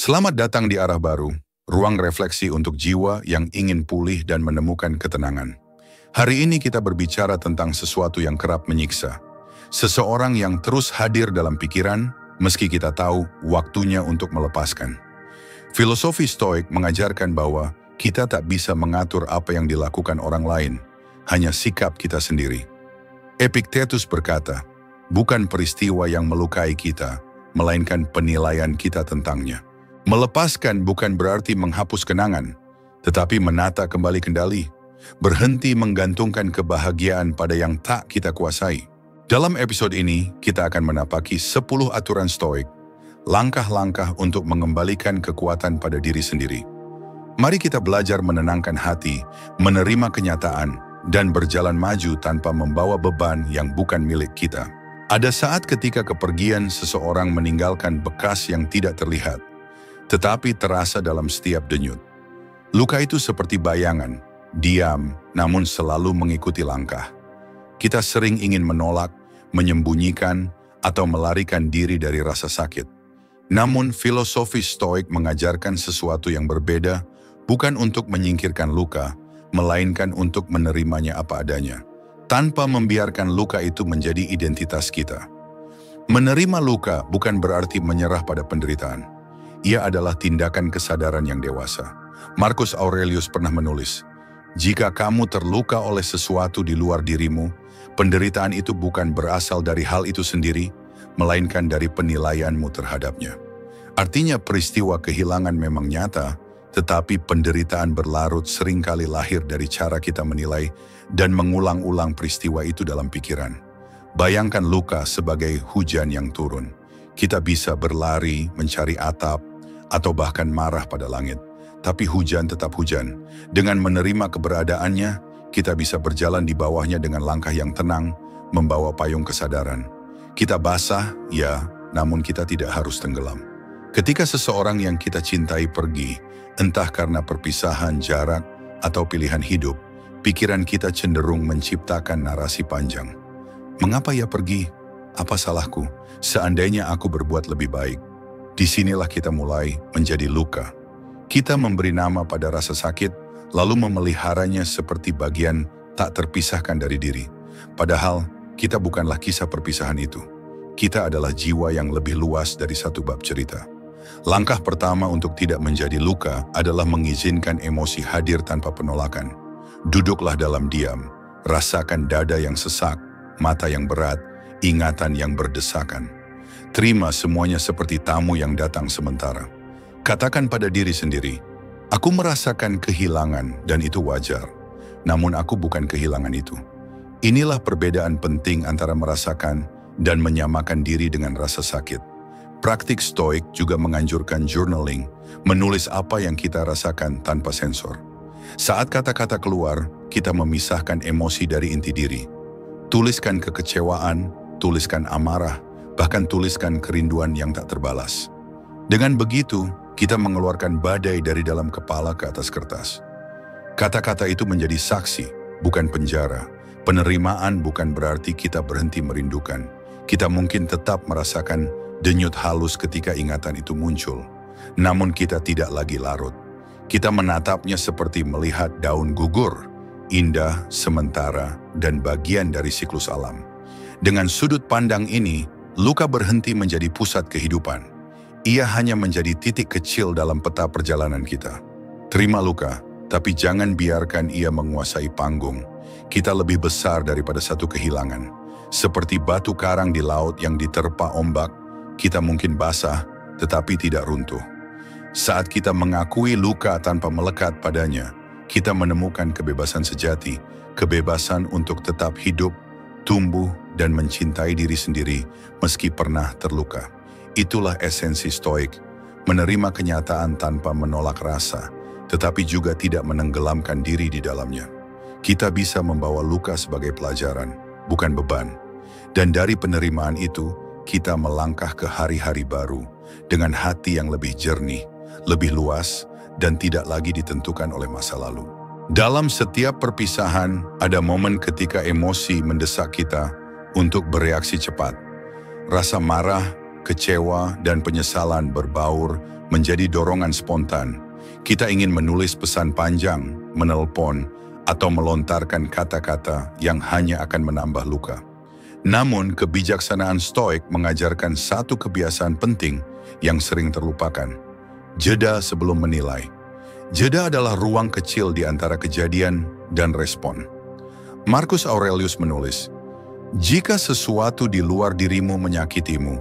Selamat datang di Arah Baru, ruang refleksi untuk jiwa yang ingin pulih dan menemukan ketenangan. Hari ini kita berbicara tentang sesuatu yang kerap menyiksa. Seseorang yang terus hadir dalam pikiran, meski kita tahu waktunya untuk melepaskan. Filosofi Stoik mengajarkan bahwa kita tak bisa mengatur apa yang dilakukan orang lain, hanya sikap kita sendiri. Epictetus berkata, bukan peristiwa yang melukai kita, melainkan penilaian kita tentangnya. Melepaskan bukan berarti menghapus kenangan, tetapi menata kembali kendali, berhenti menggantungkan kebahagiaan pada yang tak kita kuasai. Dalam episode ini, kita akan menapaki 10 aturan Stoik, langkah-langkah untuk mengembalikan kekuatan pada diri sendiri. Mari kita belajar menenangkan hati, menerima kenyataan, dan berjalan maju tanpa membawa beban yang bukan milik kita. Ada saat ketika kepergian seseorang meninggalkan bekas yang tidak terlihat, tetapi terasa dalam setiap denyut. Luka itu seperti bayangan, diam, namun selalu mengikuti langkah. Kita sering ingin menolak, menyembunyikan, atau melarikan diri dari rasa sakit. Namun filosofi Stoik mengajarkan sesuatu yang berbeda, bukan untuk menyingkirkan luka, melainkan untuk menerimanya apa adanya, tanpa membiarkan luka itu menjadi identitas kita. Menerima luka bukan berarti menyerah pada penderitaan. Ia adalah tindakan kesadaran yang dewasa. Marcus Aurelius pernah menulis, jika kamu terluka oleh sesuatu di luar dirimu, penderitaan itu bukan berasal dari hal itu sendiri, melainkan dari penilaianmu terhadapnya. Artinya peristiwa kehilangan memang nyata, tetapi penderitaan berlarut seringkali lahir dari cara kita menilai dan mengulang-ulang peristiwa itu dalam pikiran. Bayangkan luka sebagai hujan yang turun. Kita bisa berlari, mencari atap, atau bahkan marah pada langit. Tapi hujan tetap hujan. Dengan menerima keberadaannya, kita bisa berjalan di bawahnya dengan langkah yang tenang, membawa payung kesadaran. Kita basah, ya, namun kita tidak harus tenggelam. Ketika seseorang yang kita cintai pergi, entah karena perpisahan, jarak, atau pilihan hidup, pikiran kita cenderung menciptakan narasi panjang. Mengapa ia pergi? Apa salahku? Seandainya aku berbuat lebih baik. Disinilah kita mulai menjadi luka. Kita memberi nama pada rasa sakit, lalu memeliharanya seperti bagian tak terpisahkan dari diri. Padahal, kita bukanlah kisah perpisahan itu. Kita adalah jiwa yang lebih luas dari satu bab cerita. Langkah pertama untuk tidak menjadi luka adalah mengizinkan emosi hadir tanpa penolakan. Duduklah dalam diam, rasakan dada yang sesak, mata yang berat, ingatan yang berdesakan. Terima semuanya seperti tamu yang datang sementara. Katakan pada diri sendiri, aku merasakan kehilangan dan itu wajar. Namun aku bukan kehilangan itu. Inilah perbedaan penting antara merasakan dan menyamakan diri dengan rasa sakit. Praktik Stoik juga menganjurkan journaling, menulis apa yang kita rasakan tanpa sensor. Saat kata-kata keluar, kita memisahkan emosi dari inti diri. Tuliskan kekecewaan, tuliskan amarah, bahkan tuliskan kerinduan yang tak terbalas. Dengan begitu, kita mengeluarkan badai dari dalam kepala ke atas kertas. Kata-kata itu menjadi saksi, bukan penjara. Penerimaan bukan berarti kita berhenti merindukan. Kita mungkin tetap merasakan denyut halus ketika ingatan itu muncul. Namun kita tidak lagi larut. Kita menatapnya seperti melihat daun gugur, indah, sementara, dan bagian dari siklus alam. Dengan sudut pandang ini, luka berhenti menjadi pusat kehidupan. Ia hanya menjadi titik kecil dalam peta perjalanan kita. Terima luka, tapi jangan biarkan ia menguasai panggung. Kita lebih besar daripada satu kehilangan. Seperti batu karang di laut yang diterpa ombak, kita mungkin basah, tetapi tidak runtuh. Saat kita mengakui luka tanpa melekat padanya, kita menemukan kebebasan sejati, kebebasan untuk tetap hidup, tumbuh, dan mencintai diri sendiri meski pernah terluka. Itulah esensi Stoik, menerima kenyataan tanpa menolak rasa, tetapi juga tidak menenggelamkan diri di dalamnya. Kita bisa membawa luka sebagai pelajaran, bukan beban. Dan dari penerimaan itu, kita melangkah ke hari-hari baru dengan hati yang lebih jernih, lebih luas, dan tidak lagi ditentukan oleh masa lalu. Dalam setiap perpisahan, ada momen ketika emosi mendesak kita untuk bereaksi cepat. Rasa marah, kecewa, dan penyesalan berbaur menjadi dorongan spontan. Kita ingin menulis pesan panjang, menelpon, atau melontarkan kata-kata yang hanya akan menambah luka. Namun, kebijaksanaan Stoik mengajarkan satu kebiasaan penting yang sering terlupakan. Jeda sebelum menilai. Jeda adalah ruang kecil di antara kejadian dan respon. Marcus Aurelius menulis, "Jika sesuatu di luar dirimu menyakitimu,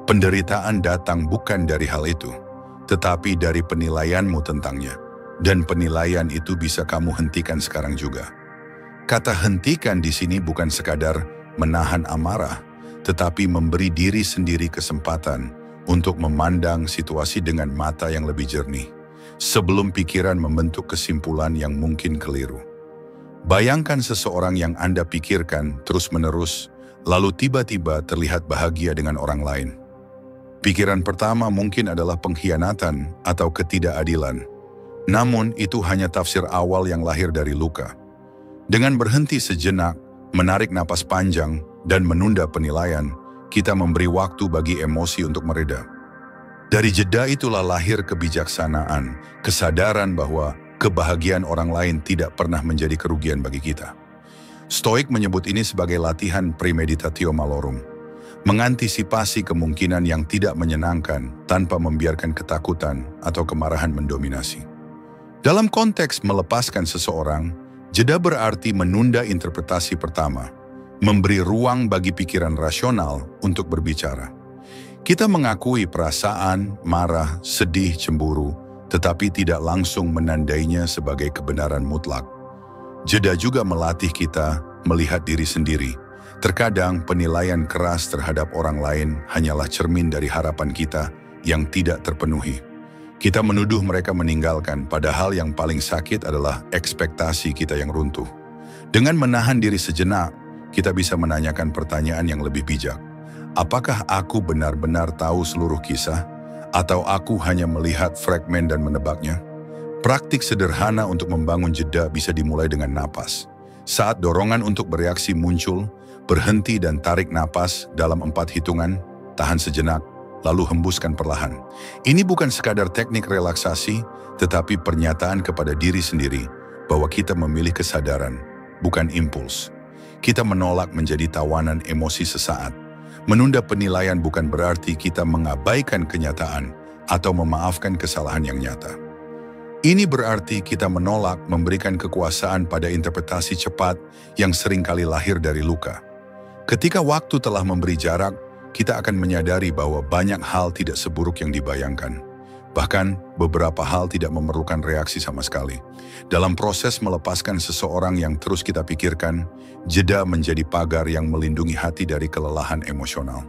penderitaan datang bukan dari hal itu, tetapi dari penilaianmu tentangnya. Dan penilaian itu bisa kamu hentikan sekarang juga." Kata hentikan di sini bukan sekadar menahan amarah, tetapi memberi diri sendiri kesempatan untuk memandang situasi dengan mata yang lebih jernih, sebelum pikiran membentuk kesimpulan yang mungkin keliru. Bayangkan seseorang yang Anda pikirkan terus-menerus, lalu tiba-tiba terlihat bahagia dengan orang lain. Pikiran pertama mungkin adalah pengkhianatan atau ketidakadilan. Namun itu hanya tafsir awal yang lahir dari luka. Dengan berhenti sejenak, menarik napas panjang, dan menunda penilaian, kita memberi waktu bagi emosi untuk mereda. Dari jeda itulah lahir kebijaksanaan, kesadaran bahwa kebahagiaan orang lain tidak pernah menjadi kerugian bagi kita. Stoik menyebut ini sebagai latihan premeditatio malorum, mengantisipasi kemungkinan yang tidak menyenangkan tanpa membiarkan ketakutan atau kemarahan mendominasi. Dalam konteks melepaskan seseorang, jeda berarti menunda interpretasi pertama, memberi ruang bagi pikiran rasional untuk berbicara. Kita mengakui perasaan, marah, sedih, cemburu, tetapi tidak langsung menandainya sebagai kebenaran mutlak. Jeda juga melatih kita melihat diri sendiri. Terkadang penilaian keras terhadap orang lain hanyalah cermin dari harapan kita yang tidak terpenuhi. Kita menuduh mereka meninggalkan, padahal yang paling sakit adalah ekspektasi kita yang runtuh. Dengan menahan diri sejenak, kita bisa menanyakan pertanyaan yang lebih bijak. Apakah aku benar-benar tahu seluruh kisah? Atau aku hanya melihat fragmen dan menebaknya? Praktik sederhana untuk membangun jeda bisa dimulai dengan napas. Saat dorongan untuk bereaksi muncul, berhenti dan tarik napas dalam 4 hitungan, tahan sejenak, lalu hembuskan perlahan. Ini bukan sekadar teknik relaksasi, tetapi pernyataan kepada diri sendiri bahwa kita memilih kesadaran, bukan impuls. Kita menolak menjadi tawanan emosi sesaat. Menunda penilaian bukan berarti kita mengabaikan kenyataan atau memaafkan kesalahan yang nyata. Ini berarti kita menolak memberikan kekuasaan pada interpretasi cepat yang seringkali lahir dari luka. Ketika waktu telah memberi jarak, kita akan menyadari bahwa banyak hal tidak seburuk yang dibayangkan. Bahkan, beberapa hal tidak memerlukan reaksi sama sekali. Dalam proses melepaskan seseorang yang terus kita pikirkan, jeda menjadi pagar yang melindungi hati dari kelelahan emosional.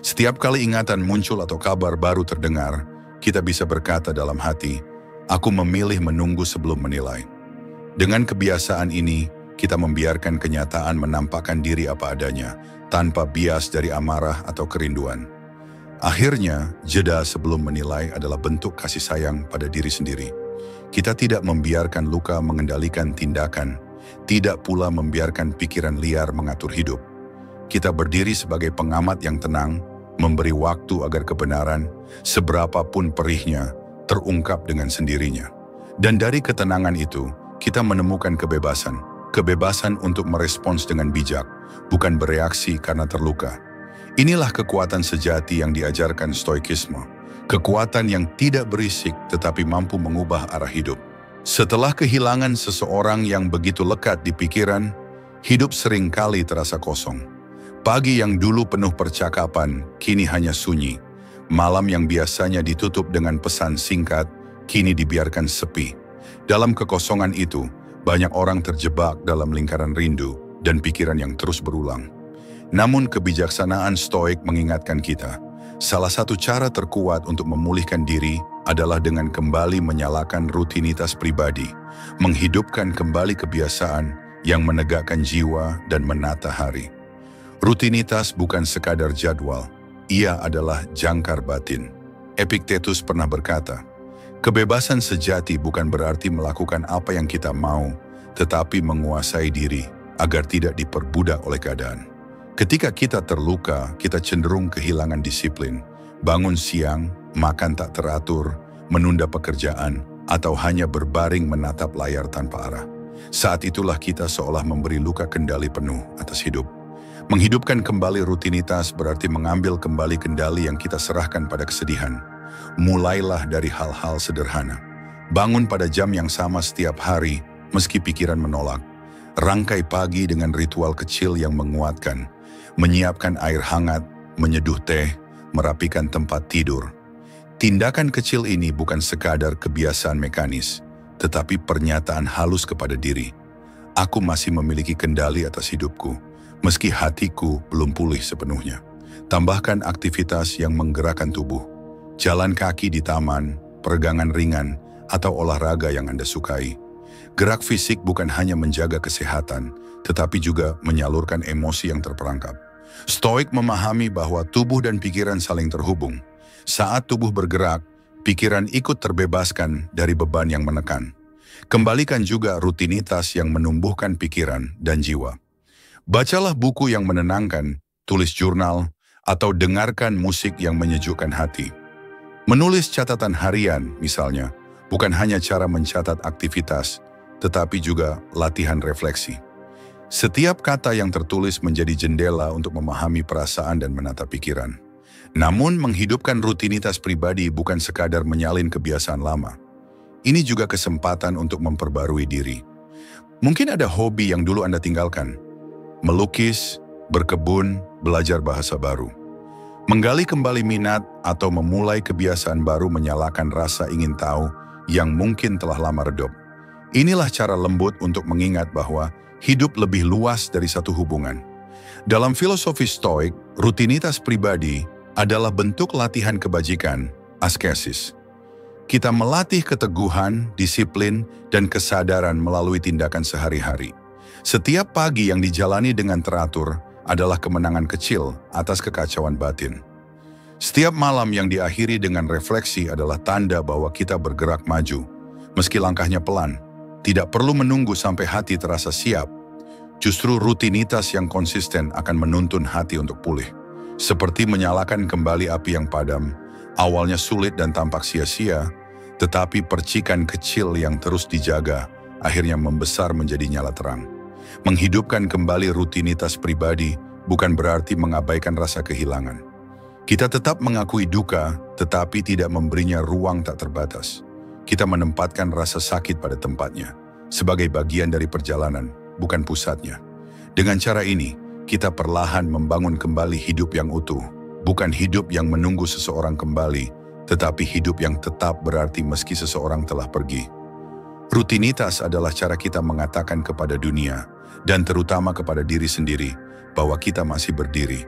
Setiap kali ingatan muncul atau kabar baru terdengar, kita bisa berkata dalam hati, "Aku memilih menunggu sebelum menilai." Dengan kebiasaan ini, kita membiarkan kenyataan menampakkan diri apa adanya, tanpa bias dari amarah atau kerinduan. Akhirnya, jeda sebelum menilai adalah bentuk kasih sayang pada diri sendiri. Kita tidak membiarkan luka mengendalikan tindakan, tidak pula membiarkan pikiran liar mengatur hidup. Kita berdiri sebagai pengamat yang tenang, memberi waktu agar kebenaran, seberapapun perihnya, terungkap dengan sendirinya. Dan dari ketenangan itu, kita menemukan kebebasan. Kebebasan untuk merespons dengan bijak, bukan bereaksi karena terluka. Inilah kekuatan sejati yang diajarkan Stoikisme. Kekuatan yang tidak berisik tetapi mampu mengubah arah hidup. Setelah kehilangan seseorang yang begitu lekat di pikiran, hidup seringkali terasa kosong. Pagi yang dulu penuh percakapan, kini hanya sunyi. Malam yang biasanya ditutup dengan pesan singkat, kini dibiarkan sepi. Dalam kekosongan itu, banyak orang terjebak dalam lingkaran rindu dan pikiran yang terus berulang. Namun kebijaksanaan Stoik mengingatkan kita, salah satu cara terkuat untuk memulihkan diri adalah dengan kembali menyalakan rutinitas pribadi, menghidupkan kembali kebiasaan yang menegakkan jiwa dan menata hari. Rutinitas bukan sekadar jadwal, ia adalah jangkar batin. Epictetus pernah berkata, kebebasan sejati bukan berarti melakukan apa yang kita mau, tetapi menguasai diri agar tidak diperbudak oleh keadaan. Ketika kita terluka, kita cenderung kehilangan disiplin. Bangun siang, makan tak teratur, menunda pekerjaan, atau hanya berbaring menatap layar tanpa arah. Saat itulah kita seolah memberi luka kendali penuh atas hidup. Menghidupkan kembali rutinitas berarti mengambil kembali kendali yang kita serahkan pada kesedihan. Mulailah dari hal-hal sederhana. Bangun pada jam yang sama setiap hari, meski pikiran menolak. Rangkai pagi dengan ritual kecil yang menguatkan. Menyiapkan air hangat, menyeduh teh, merapikan tempat tidur. Tindakan kecil ini bukan sekadar kebiasaan mekanis, tetapi pernyataan halus kepada diri. Aku masih memiliki kendali atas hidupku, meski hatiku belum pulih sepenuhnya. Tambahkan aktivitas yang menggerakkan tubuh. Jalan kaki di taman, peregangan ringan, atau olahraga yang Anda sukai. Gerak fisik bukan hanya menjaga kesehatan, tetapi juga menyalurkan emosi yang terperangkap. Stoik memahami bahwa tubuh dan pikiran saling terhubung. Saat tubuh bergerak, pikiran ikut terbebaskan dari beban yang menekan. Kembalikan juga rutinitas yang menumbuhkan pikiran dan jiwa. Bacalah buku yang menenangkan, tulis jurnal, atau dengarkan musik yang menyejukkan hati. Menulis catatan harian, misalnya, bukan hanya cara mencatat aktivitas, tetapi juga latihan refleksi. Setiap kata yang tertulis menjadi jendela untuk memahami perasaan dan menata pikiran. Namun, menghidupkan rutinitas pribadi bukan sekadar menyalin kebiasaan lama. Ini juga kesempatan untuk memperbarui diri. Mungkin ada hobi yang dulu Anda tinggalkan. Melukis, berkebun, belajar bahasa baru. Menggali kembali minat atau memulai kebiasaan baru menyalakan rasa ingin tahu yang mungkin telah lama redup. Inilah cara lembut untuk mengingat bahwa hidup lebih luas dari satu hubungan. Dalam filosofi Stoik, rutinitas pribadi adalah bentuk latihan kebajikan, askesis. Kita melatih keteguhan, disiplin, dan kesadaran melalui tindakan sehari-hari. Setiap pagi yang dijalani dengan teratur adalah kemenangan kecil atas kekacauan batin. Setiap malam yang diakhiri dengan refleksi adalah tanda bahwa kita bergerak maju. Meski langkahnya pelan, tidak perlu menunggu sampai hati terasa siap. Justru rutinitas yang konsisten akan menuntun hati untuk pulih. Seperti menyalakan kembali api yang padam, awalnya sulit dan tampak sia-sia, tetapi percikan kecil yang terus dijaga akhirnya membesar menjadi nyala terang. Menghidupkan kembali rutinitas pribadi bukan berarti mengabaikan rasa kehilangan. Kita tetap mengakui duka, tetapi tidak memberinya ruang tak terbatas. Kita menempatkan rasa sakit pada tempatnya, sebagai bagian dari perjalanan, bukan pusatnya. Dengan cara ini, kita perlahan membangun kembali hidup yang utuh, bukan hidup yang menunggu seseorang kembali, tetapi hidup yang tetap berarti meski seseorang telah pergi. Rutinitas adalah cara kita mengatakan kepada dunia, dan terutama kepada diri sendiri, bahwa kita masih berdiri.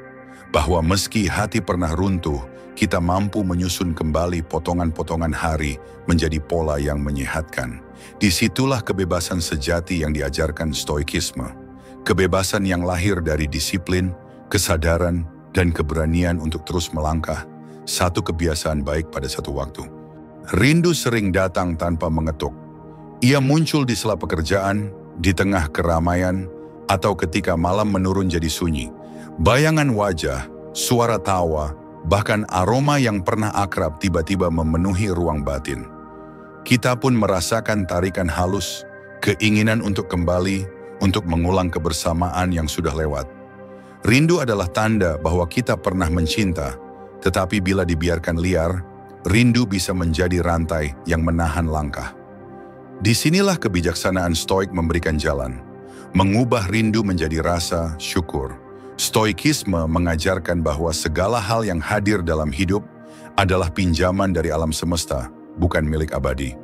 Bahwa meski hati pernah runtuh, kita mampu menyusun kembali potongan-potongan hari menjadi pola yang menyehatkan. Disitulah kebebasan sejati yang diajarkan Stoikisme. Kebebasan yang lahir dari disiplin, kesadaran, dan keberanian untuk terus melangkah, satu kebiasaan baik pada satu waktu. Rindu sering datang tanpa mengetuk. Ia muncul di sela pekerjaan, di tengah keramaian, atau ketika malam menurun jadi sunyi. Bayangan wajah, suara tawa, bahkan aroma yang pernah akrab tiba-tiba memenuhi ruang batin. Kita pun merasakan tarikan halus, keinginan untuk kembali, untuk mengulang kebersamaan yang sudah lewat. Rindu adalah tanda bahwa kita pernah mencinta, tetapi bila dibiarkan liar, rindu bisa menjadi rantai yang menahan langkah. Disinilah kebijaksanaan Stoik memberikan jalan, mengubah rindu menjadi rasa syukur. Stoikisme mengajarkan bahwa segala hal yang hadir dalam hidup adalah pinjaman dari alam semesta, bukan milik abadi.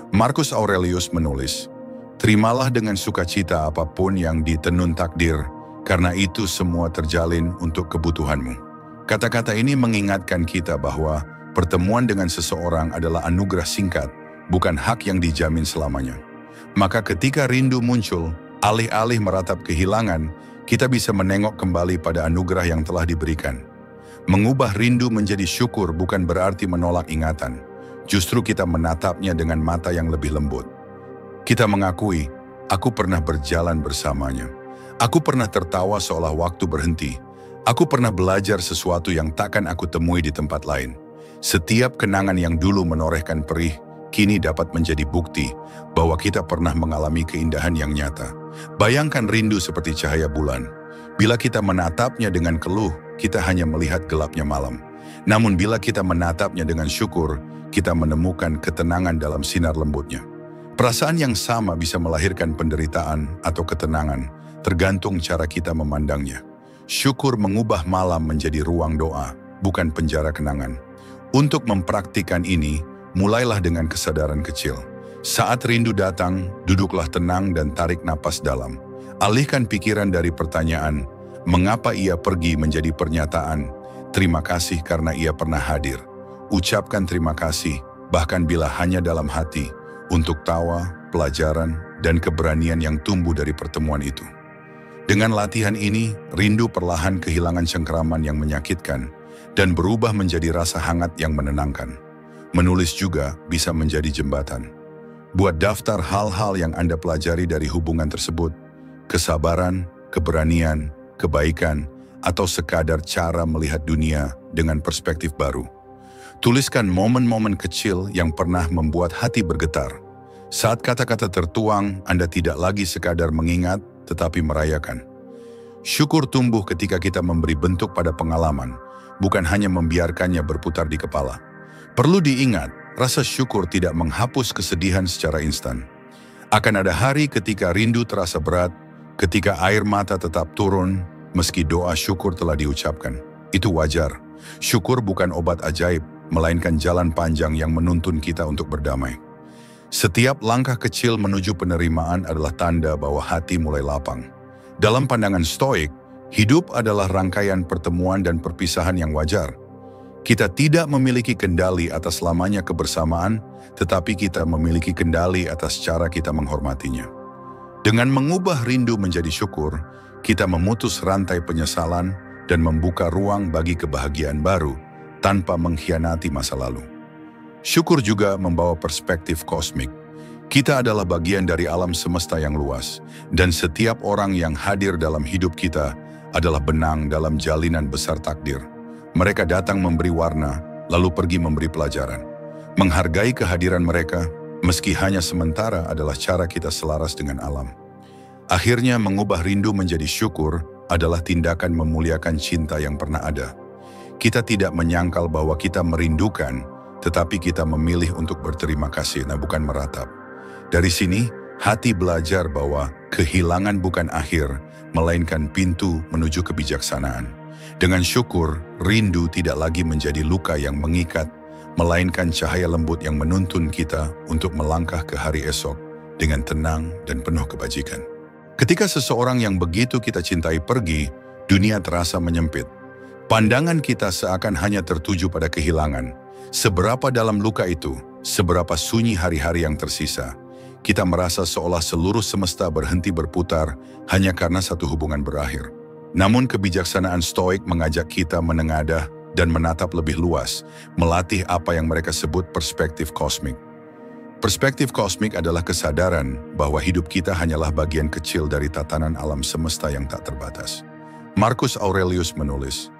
Marcus Aurelius menulis, "Terimalah dengan sukacita apapun yang ditenun takdir, karena itu semua terjalin untuk kebutuhanmu." Kata-kata ini mengingatkan kita bahwa pertemuan dengan seseorang adalah anugerah singkat, bukan hak yang dijamin selamanya. Maka ketika rindu muncul, alih-alih meratap kehilangan, kita bisa menengok kembali pada anugerah yang telah diberikan. Mengubah rindu menjadi syukur bukan berarti menolak ingatan. Justru kita menatapnya dengan mata yang lebih lembut. Kita mengakui, aku pernah berjalan bersamanya. Aku pernah tertawa seolah waktu berhenti. Aku pernah belajar sesuatu yang takkan aku temui di tempat lain. Setiap kenangan yang dulu menorehkan perih, kini dapat menjadi bukti bahwa kita pernah mengalami keindahan yang nyata. Bayangkan rindu seperti cahaya bulan. Bila kita menatapnya dengan keluh, kita hanya melihat gelapnya malam. Namun bila kita menatapnya dengan syukur, kita menemukan ketenangan dalam sinar lembutnya. Perasaan yang sama bisa melahirkan penderitaan atau ketenangan, tergantung cara kita memandangnya. Syukur mengubah malam menjadi ruang doa, bukan penjara kenangan. Untuk mempraktikkan ini, mulailah dengan kesadaran kecil. Saat rindu datang, duduklah tenang dan tarik napas dalam. Alihkan pikiran dari pertanyaan, mengapa ia pergi, menjadi pernyataan, terima kasih karena ia pernah hadir. Ucapkan terima kasih, bahkan bila hanya dalam hati, untuk tawa, pelajaran, dan keberanian yang tumbuh dari pertemuan itu. Dengan latihan ini, rindu perlahan kehilangan cengkeraman yang menyakitkan dan berubah menjadi rasa hangat yang menenangkan. Menulis juga bisa menjadi jembatan. Buat daftar hal-hal yang Anda pelajari dari hubungan tersebut, kesabaran, keberanian, kebaikan, atau sekadar cara melihat dunia dengan perspektif baru. Tuliskan momen-momen kecil yang pernah membuat hati bergetar. Saat kata-kata tertuang, Anda tidak lagi sekadar mengingat, tetapi merayakan. Syukur tumbuh ketika kita memberi bentuk pada pengalaman, bukan hanya membiarkannya berputar di kepala. Perlu diingat, rasa syukur tidak menghapus kesedihan secara instan. Akan ada hari ketika rindu terasa berat, ketika air mata tetap turun, meski doa syukur telah diucapkan. Itu wajar. Syukur bukan obat ajaib, melainkan jalan panjang yang menuntun kita untuk berdamai. Setiap langkah kecil menuju penerimaan adalah tanda bahwa hati mulai lapang. Dalam pandangan Stoik, hidup adalah rangkaian pertemuan dan perpisahan yang wajar. Kita tidak memiliki kendali atas lamanya kebersamaan, tetapi kita memiliki kendali atas cara kita menghormatinya. Dengan mengubah rindu menjadi syukur, kita memutus rantai penyesalan dan membuka ruang bagi kebahagiaan baru tanpa mengkhianati masa lalu. Syukur juga membawa perspektif kosmik. Kita adalah bagian dari alam semesta yang luas, dan setiap orang yang hadir dalam hidup kita adalah benang dalam jalinan besar takdir. Mereka datang memberi warna, lalu pergi memberi pelajaran. Menghargai kehadiran mereka, meski hanya sementara, adalah cara kita selaras dengan alam. Akhirnya, mengubah rindu menjadi syukur adalah tindakan memuliakan cinta yang pernah ada. Kita tidak menyangkal bahwa kita merindukan, tetapi kita memilih untuk berterima kasih, bukan meratap. Dari sini, hati belajar bahwa kehilangan bukan akhir, melainkan pintu menuju kebijaksanaan. Dengan syukur, rindu tidak lagi menjadi luka yang mengikat, melainkan cahaya lembut yang menuntun kita untuk melangkah ke hari esok dengan tenang dan penuh kebajikan. Ketika seseorang yang begitu kita cintai pergi, dunia terasa menyempit. Pandangan kita seakan hanya tertuju pada kehilangan. Seberapa dalam luka itu, seberapa sunyi hari-hari yang tersisa. Kita merasa seolah seluruh semesta berhenti berputar hanya karena satu hubungan berakhir. Namun kebijaksanaan Stoik mengajak kita menengadah dan menatap lebih luas, melatih apa yang mereka sebut perspektif kosmik. Perspektif kosmik adalah kesadaran bahwa hidup kita hanyalah bagian kecil dari tatanan alam semesta yang tak terbatas. Marcus Aurelius menulis,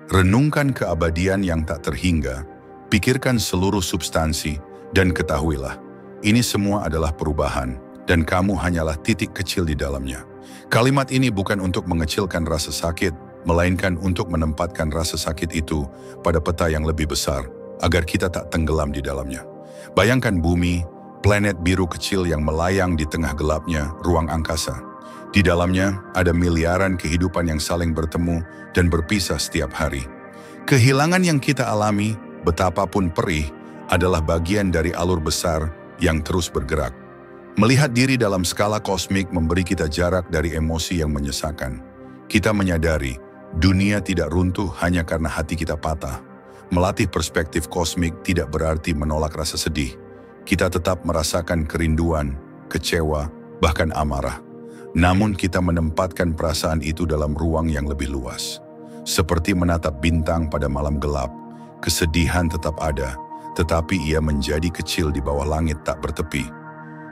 renungkan keabadian yang tak terhingga, pikirkan seluruh substansi, dan ketahuilah, ini semua adalah perubahan, dan kamu hanyalah titik kecil di dalamnya. Kalimat ini bukan untuk mengecilkan rasa sakit, melainkan untuk menempatkan rasa sakit itu pada peta yang lebih besar, agar kita tak tenggelam di dalamnya. Bayangkan bumi, planet biru kecil yang melayang di tengah gelapnya ruang angkasa. Di dalamnya ada miliaran kehidupan yang saling bertemu dan berpisah setiap hari. Kehilangan yang kita alami, betapapun perih, adalah bagian dari alur besar yang terus bergerak. Melihat diri dalam skala kosmik memberi kita jarak dari emosi yang menyesakan. Kita menyadari dunia tidak runtuh hanya karena hati kita patah. Melatih perspektif kosmik tidak berarti menolak rasa sedih. Kita tetap merasakan kerinduan, kecewa, bahkan amarah. Namun kita menempatkan perasaan itu dalam ruang yang lebih luas. Seperti menatap bintang pada malam gelap, kesedihan tetap ada, tetapi ia menjadi kecil di bawah langit tak bertepi.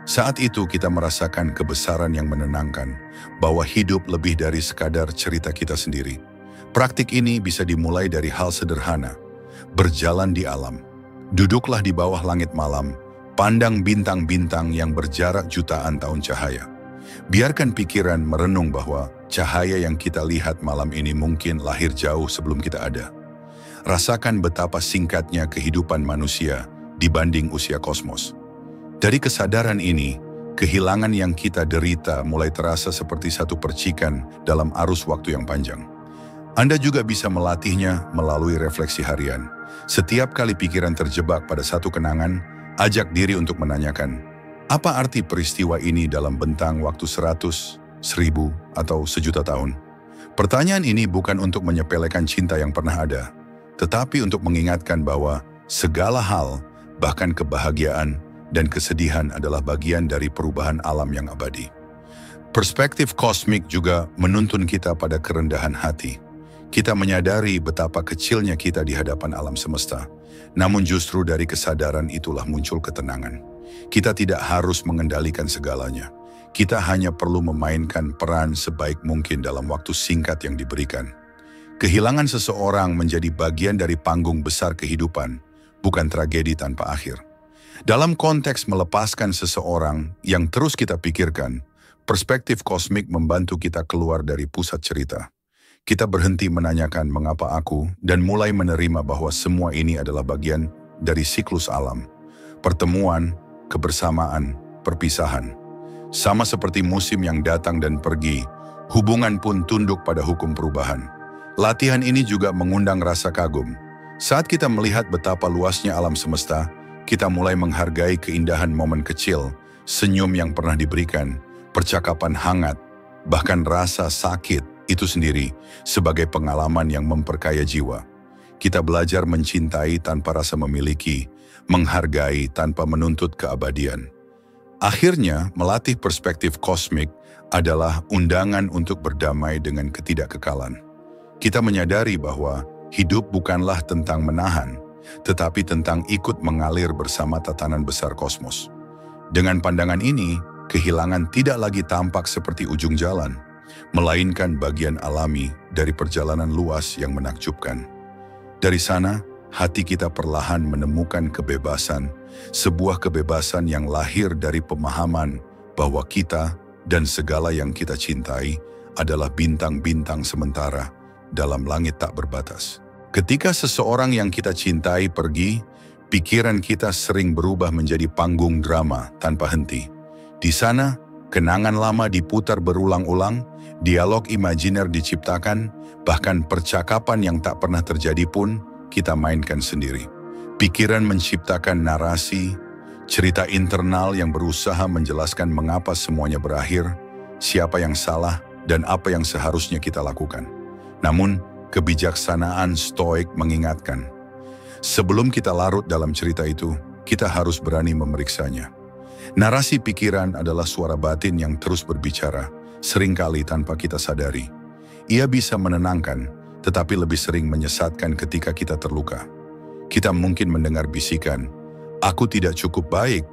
Saat itu kita merasakan kebesaran yang menenangkan, bahwa hidup lebih dari sekadar cerita kita sendiri. Praktik ini bisa dimulai dari hal sederhana. berjalan di alam. Duduklah di bawah langit malam, pandang bintang-bintang yang berjarak jutaan tahun cahaya. Biarkan pikiran merenung bahwa cahaya yang kita lihat malam ini mungkin lahir jauh sebelum kita ada. Rasakan betapa singkatnya kehidupan manusia dibanding usia kosmos. Dari kesadaran ini, kehilangan yang kita derita mulai terasa seperti satu percikan dalam arus waktu yang panjang. Anda juga bisa melatihnya melalui refleksi harian. Setiap kali pikiran terjebak pada satu kenangan, ajak diri untuk menanyakan, apa arti peristiwa ini dalam bentang waktu 100, 1000, atau sejuta tahun? Pertanyaan ini bukan untuk menyepelekan cinta yang pernah ada, tetapi untuk mengingatkan bahwa segala hal, bahkan kebahagiaan dan kesedihan adalah bagian dari perubahan alam yang abadi. Perspektif kosmik juga menuntun kita pada kerendahan hati. Kita menyadari betapa kecilnya kita di hadapan alam semesta, namun justru dari kesadaran itulah muncul ketenangan. Kita tidak harus mengendalikan segalanya. Kita hanya perlu memainkan peran sebaik mungkin dalam waktu singkat yang diberikan. Kehilangan seseorang menjadi bagian dari panggung besar kehidupan, bukan tragedi tanpa akhir. Dalam konteks melepaskan seseorang yang terus kita pikirkan, perspektif kosmik membantu kita keluar dari pusat cerita. Kita berhenti menanyakan mengapa aku dan mulai menerima bahwa semua ini adalah bagian dari siklus alam. Pertemuan, kebersamaan, perpisahan. Sama seperti musim yang datang dan pergi, hubungan pun tunduk pada hukum perubahan. Latihan ini juga mengundang rasa kagum. Saat kita melihat betapa luasnya alam semesta, kita mulai menghargai keindahan momen kecil, senyum yang pernah diberikan, percakapan hangat, bahkan rasa sakit itu sendiri sebagai pengalaman yang memperkaya jiwa. Kita belajar mencintai tanpa rasa memiliki, menghargai tanpa menuntut keabadian. Akhirnya, melatih perspektif kosmik adalah undangan untuk berdamai dengan ketidakkekalan. Kita menyadari bahwa hidup bukanlah tentang menahan, tetapi tentang ikut mengalir bersama tatanan besar kosmos. Dengan pandangan ini, kehilangan tidak lagi tampak seperti ujung jalan, melainkan bagian alami dari perjalanan luas yang menakjubkan. Dari sana, hati kita perlahan menemukan kebebasan, sebuah kebebasan yang lahir dari pemahaman bahwa kita dan segala yang kita cintai adalah bintang-bintang sementara dalam langit tak berbatas. Ketika seseorang yang kita cintai pergi, pikiran kita sering berubah menjadi panggung drama tanpa henti. Di sana, kenangan lama diputar berulang-ulang, dialog imajiner diciptakan, bahkan percakapan yang tak pernah terjadi pun kita mainkan sendiri. Pikiran menciptakan narasi, cerita internal yang berusaha menjelaskan mengapa semuanya berakhir, siapa yang salah, dan apa yang seharusnya kita lakukan. Namun, kebijaksanaan stoik mengingatkan, sebelum kita larut dalam cerita itu, kita harus berani memeriksanya. Narasi pikiran adalah suara batin yang terus berbicara, seringkali tanpa kita sadari. Ia bisa menenangkan, tetapi lebih sering menyesatkan ketika kita terluka. Kita mungkin mendengar bisikan, "Aku tidak cukup baik,"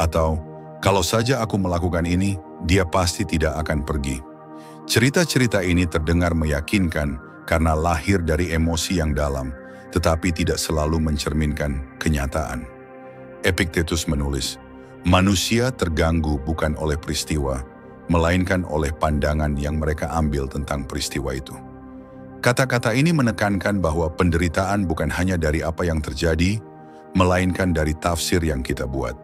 atau "Kalau saja aku melakukan ini, dia pasti tidak akan pergi." Cerita-cerita ini terdengar meyakinkan karena lahir dari emosi yang dalam, tetapi tidak selalu mencerminkan kenyataan. Epictetus menulis, manusia terganggu bukan oleh peristiwa, melainkan oleh pandangan yang mereka ambil tentang peristiwa itu. Kata-kata ini menekankan bahwa penderitaan bukan hanya dari apa yang terjadi, melainkan dari tafsir yang kita buat.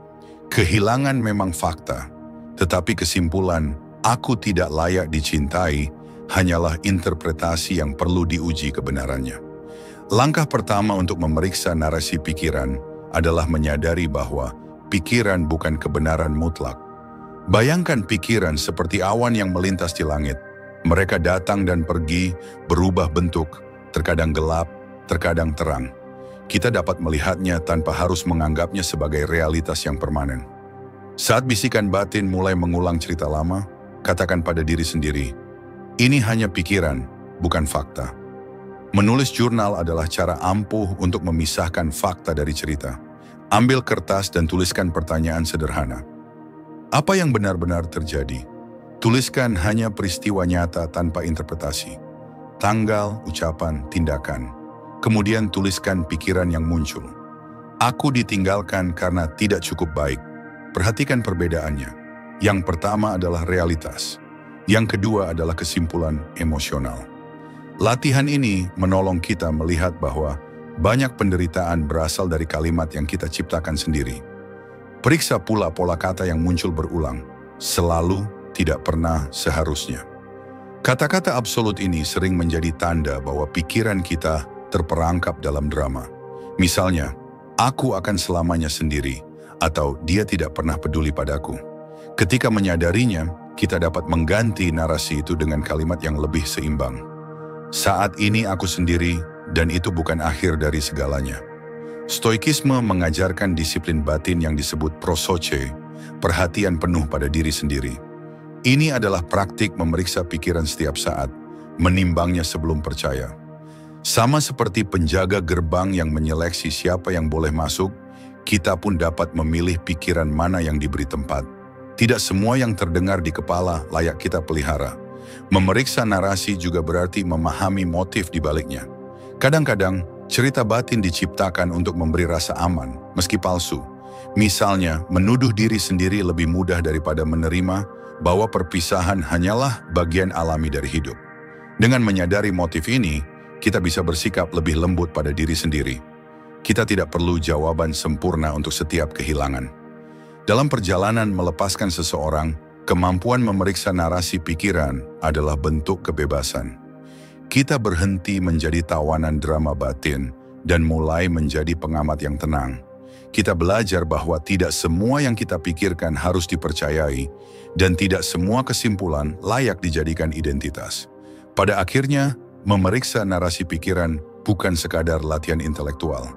Kehilangan memang fakta, tetapi kesimpulan "aku tidak layak dicintai" hanyalah interpretasi yang perlu diuji kebenarannya. Langkah pertama untuk memeriksa narasi pikiran adalah menyadari bahwa pikiran bukan kebenaran mutlak. Bayangkan pikiran seperti awan yang melintas di langit. Mereka datang dan pergi, berubah bentuk, terkadang gelap, terkadang terang. Kita dapat melihatnya tanpa harus menganggapnya sebagai realitas yang permanen. Saat bisikan batin mulai mengulang cerita lama, katakan pada diri sendiri, ini hanya pikiran, bukan fakta. Menulis jurnal adalah cara ampuh untuk memisahkan fakta dari cerita. Ambil kertas dan tuliskan pertanyaan sederhana. Apa yang benar-benar terjadi? Tuliskan hanya peristiwa nyata tanpa interpretasi. Tanggal, ucapan, tindakan. Kemudian tuliskan pikiran yang muncul. Aku ditinggalkan karena tidak cukup baik. Perhatikan perbedaannya. Yang pertama adalah realitas. Yang kedua adalah kesimpulan emosional. Latihan ini menolong kita melihat bahwa banyak penderitaan berasal dari kalimat yang kita ciptakan sendiri. Periksa pula pola kata yang muncul berulang. Selalu, tidak pernah, seharusnya. Kata-kata absolut ini sering menjadi tanda bahwa pikiran kita terperangkap dalam drama. Misalnya, aku akan selamanya sendiri, atau dia tidak pernah peduli padaku. Ketika menyadarinya, kita dapat mengganti narasi itu dengan kalimat yang lebih seimbang. Saat ini aku sendiri, dan itu bukan akhir dari segalanya. Stoikisme mengajarkan disiplin batin yang disebut prosoche, perhatian penuh pada diri sendiri. Ini adalah praktik memeriksa pikiran setiap saat, menimbangnya sebelum percaya. Sama seperti penjaga gerbang yang menyeleksi siapa yang boleh masuk, kita pun dapat memilih pikiran mana yang diberi tempat. Tidak semua yang terdengar di kepala layak kita pelihara. Memeriksa narasi juga berarti memahami motif di baliknya. Kadang-kadang, cerita batin diciptakan untuk memberi rasa aman, meski palsu. Misalnya, menuduh diri sendiri lebih mudah daripada menerima bahwa perpisahan hanyalah bagian alami dari hidup. Dengan menyadari motif ini, kita bisa bersikap lebih lembut pada diri sendiri. Kita tidak perlu jawaban sempurna untuk setiap kehilangan. Dalam perjalanan melepaskan seseorang, kemampuan memeriksa narasi pikiran adalah bentuk kebebasan. Kita berhenti menjadi tawanan drama batin dan mulai menjadi pengamat yang tenang. Kita belajar bahwa tidak semua yang kita pikirkan harus dipercayai dan tidak semua kesimpulan layak dijadikan identitas. Pada akhirnya, memeriksa narasi pikiran bukan sekadar latihan intelektual.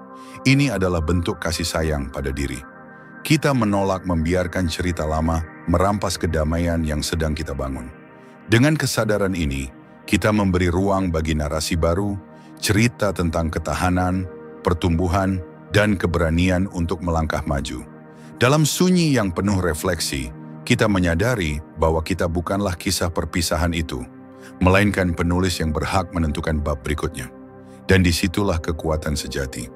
Ini adalah bentuk kasih sayang pada diri. Kita menolak membiarkan cerita lama merampas kedamaian yang sedang kita bangun. Dengan kesadaran ini, kita memberi ruang bagi narasi baru, cerita tentang ketahanan, pertumbuhan, dan keberanian untuk melangkah maju. Dalam sunyi yang penuh refleksi, kita menyadari bahwa kita bukanlah kisah perpisahan itu, melainkan penulis yang berhak menentukan bab berikutnya. Dan disitulah kekuatan sejati.